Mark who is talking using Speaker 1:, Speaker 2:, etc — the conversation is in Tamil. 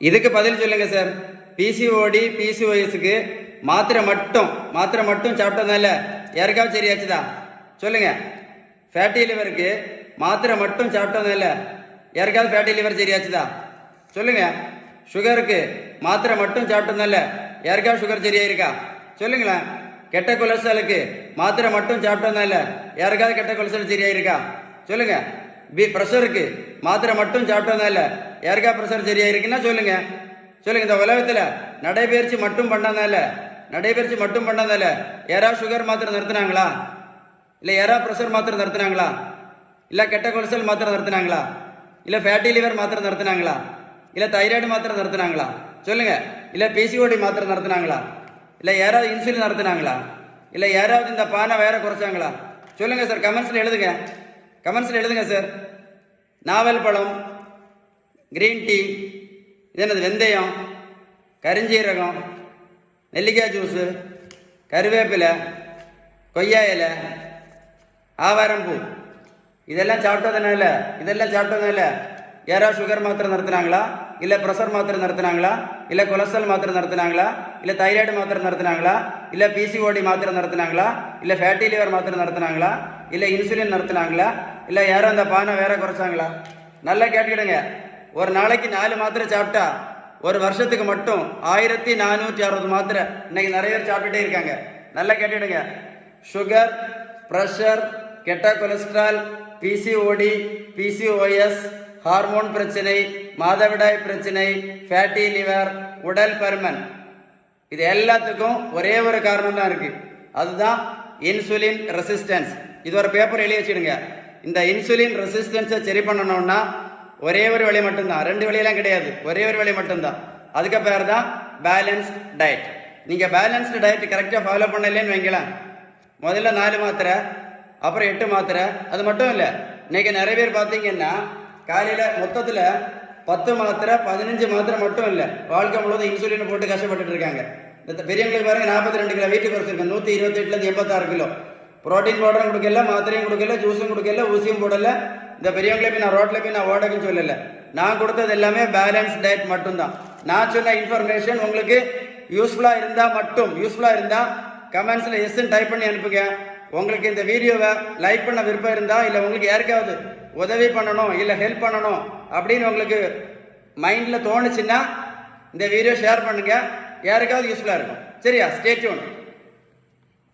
Speaker 1: இதுக்கு பதில் சொல்லுங்க சார். பிசிஓடி பிசிஓஎஸ்க்கு மாத்திரை மட்டும் சாப்பிட்டதுனால யாருக்காவது சரியாச்சுதா சொல்லுங்க. ஃபேட்டி லிவருக்கு மாத்திரை மட்டும் சாப்பிட்டதுனால யாருக்காவது ஃபேட்டி லிவர் சரியாச்சுதா சொல்லுங்க. சுகருக்கு மாத்திரை மட்டும் சாப்பிட்டதுனால யாருக்காவது சுகர் சரியாயிருக்கா சொல்லுங்களேன். கெட்ட கொலஸ்ட்ராலுக்கு மாத்திரை மட்டும் சாப்பிட்டதுனால யாருக்காவது கெட்ட கொலஸ்ட்ரால் சரியாயிருக்கா சொல்லுங்க. ப்ரெஷருக்கு மாத்திரை மட்டும் சாப்பிட்டதுனால யாருக்காவது ப்ரெஷர் சரியாயிருக்குன்னா சொல்லுங்க. சொல்லுங்க. இந்த உலகத்தில் நடைபயிற்சி மட்டும் பண்ணதால யாராவது சுகர் மாத்திரை நிறுத்தினாங்களா? இல்லை யாராவது ப்ரெஷர் மாத்திரை நிறுத்தினாங்களா? இல்லை கெட்ட கொலஸ்ட்ரால் மாத்திரை நிறுத்தினாங்களா? இல்லை ஃபேட்டி லிவர் மாத்திரை நிறுத்தினாங்களா? இல்லை தைராய்டு மாத்திரை நிறுத்தினாங்களா சொல்லுங்க. இல்லை பிசிஓடி மாத்திரை நிறுத்தினாங்களா? இல்லை யாராவது இன்சுலின் நடத்தினாங்களா? இல்லை யாராவது இந்த பானை வேற குறைச்சாங்களா சொல்லுங்க சார். கமெண்ட்ஸில் எழுதுங்க சார். நாவல் பழம், கிரீன் டீ, இது வெந்தயம், கரிஞ்சீரகம், நெல்லிக்காய் ஜூஸு, கருவேப்பிலை, கொய்யா இலை, ஆவாரம்பூ இதெல்லாம் சாப்பிட்டதுனால யாராவது சுகர் மாத்திரை நிறுத்தினாங்களா? இல்லை ப்ரெஷர் மாத்திரை நிறுத்தினாங்களா? இல்லை கொலஸ்ட்ரால் மாத்திரை நிறுத்தினாங்களா? இல்லை தைராய்டு மாத்திரை நிறுத்தினாங்களா? இல்லை பிசிஓடி மாத்திரை நிறுத்தினாங்களா? இல்லை ஃபேட்டி லிவர் மாத்திரை நிறுத்தினாங்களா? இல்லை இன்சுலின் நிறுத்தினாங்களா? இல்லை யாரும் அந்த பானை வேற குறைச்சாங்களா? நல்லா கேட்டுக்கிடுங்க. ஒரு நாளைக்கு 4 மாத்திரை சாப்பிட்டா ஒரு வருஷத்துக்கு மட்டும் 1460 மாத்திரை இன்னைக்கு நிறைய பேர் சாப்பிட்டுட்டே இருக்காங்க. நல்லா கேட்டுக்கிடுங்க. சுகர், ப்ரெஷர், கெட்ட கொலஸ்ட்ரால், பிசிஓடி, பிசிஓஎஸ், ஹார்மோன் பிரச்சனை, மாதவிடாய் பிரச்சனை, ஃபேட்டி லிவர், உடல் பருமன், இது எல்லாத்துக்கும் ஒரே ஒரு காரணம் தான் இருக்கு. அதுதான் இன்சுலின் ரெசிஸ்டன்ஸ். இது ஒரு பேப்பர் எழுதி வச்சுடுங்க. இந்த இன்சுலின் ரெசிஸ்டன்ஸை சரி பண்ணணும்னா ஒரே ஒரு வழி மட்டும்தான், 2 வழியெல்லாம் கிடையாது, ஒரே ஒரு வழி மட்டும்தான். அதுக்கு பேர் தான் பேலன்ஸ்ட் டயட். நீங்கள் பேலன்ஸ்டு டயட் கரெக்டாக ஃபாலோ பண்ணலன்னு வைங்களேன், முதல்ல 4 மாத்திரை, அப்புறம் 8 மாத்திரை. அது மட்டும் இல்லை, இன்னைக்கு நிறைய பேர் பார்த்தீங்கன்னா காலையில் மொத்தத்தில் 10 மாத்திரை 15 மாத்திரை மட்டும் இல்லை, வாழ்க்கை முழுவதும் இன்சுலின் போட்டு கஷ்டப்பட்டுட்டு இருக்காங்க. இந்த பெரியவங்களுக்கு பாருங்க 42 கிலோ வெயிட் குறைச்சிருக்கேன், 128லேருந்து 86 கிலோ. புரோட்டீன் பவுடரும் கொடுக்கல, மாத்திரையும் கொடுக்கல, ஜூஸும் கொடுக்கல, ஊசியும் போடல. இந்த பெரியவங்களே போய் நான் ரோட்டில் போய் நான் ஓடக்குன்னு சொல்லலை. நான் கொடுத்தது எல்லாமே பேலன்ஸ் டயட் மட்டும்தான். நான் சொன்ன இன்ஃபர்மேஷன் உங்களுக்கு யூஸ்ஃபுல்லாக இருந்தால் கமெண்ட்ஸில் எஸ்ன்னு டைப் பண்ணி அனுப்புங்க. உங்களுக்கு இந்த வீடியோவை லைக் பண்ண விருப்பம் இருந்தால், இல்லை உங்களுக்கு யாருக்காவது உதவி பண்ணணும், இல்லை ஹெல்ப் பண்ணணும் அப்படின்னு உங்களுக்கு மைண்டில் தோணுச்சுன்னா இந்த வீடியோ ஷேர் பண்ணுங்கள். யாருக்காவது யூஸ்ஃபுல்லாக இருக்கும். சரியா? Stay tune.